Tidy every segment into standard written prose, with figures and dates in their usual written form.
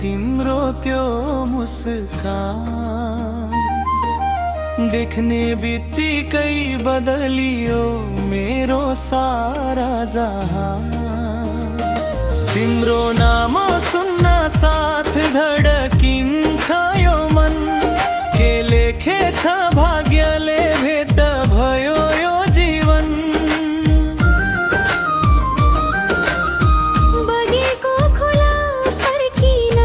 तिम्रो त्यो मुस्कान देख्ने बित्तिकै बदलियो मेरो सारा जहान। तिम्रो नाम सुन्न साथ धडकिन्छ यो मन, के लेखेछ भाग्यले भेट भयो यो जीवन। बगेको खोला फर्किन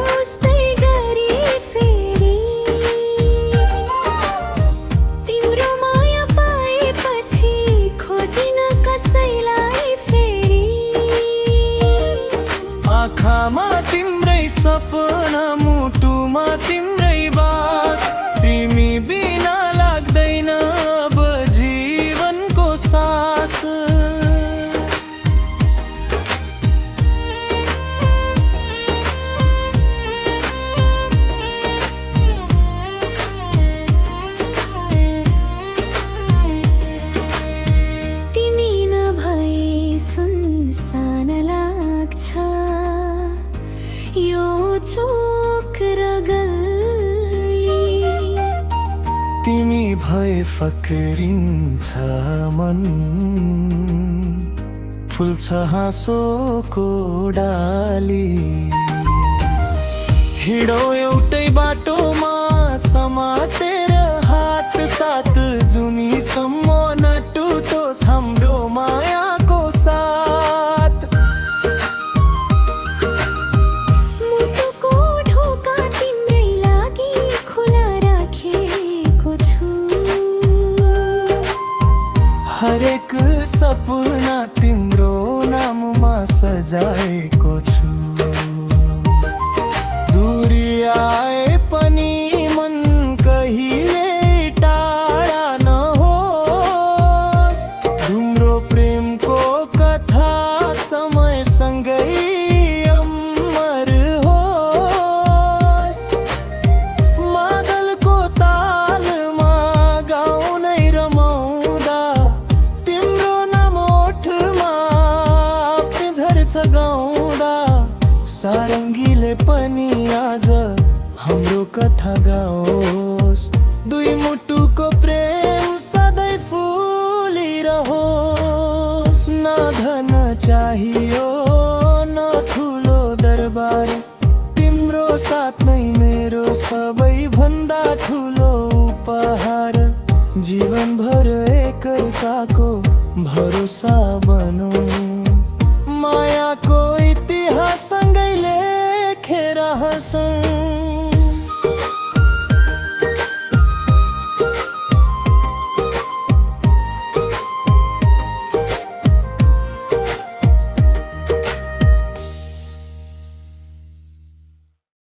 उस्तै गरी फेरि, तिम्रो माया पाएपछि खोजिन कसैलाई फेरि। आँखामा तिम्रै सपना, मुटुमा तिम्रै बास, तिमी बिना लाग्दैन अब जीवनको सास। तिमी नभए सुनसान लाग्छ यो चोक र गल्ली। तिमी भए फक्रिन्छ मन, फुल्छ हाँसोको डाली। हिँडौ एउटै बाटोमा समातेर हात साथ, जुनीसम्म नटुटोस् हाम्रो मायाको साथ। मुटुको ढोका तिम्रै लागि खुला राखेको छु, हरेक सपना तिम्रो नाममा सजाएको छु। दूरी आए पनि मन कहिले टाढा नहोस्, तिम्रो प्रेमको कथा समयसँगै अमर होस्। मादलको तालमा गाउनै रमाउँदा तिम्रो नाम ओठमा झर्छ गाउँदा। सारङ्गीले पनि आज हाम्रो कथा गाओस्, दुई मुटुको प्रेम सधैँ फुलिरहोस्। न धन चाहियो न ठुलो दरबार, तिम्रो साथ नै मेरो सबैभन्दा ठुलो उपहार। जीवनभर एकअर्काको भरोसा बनौँ।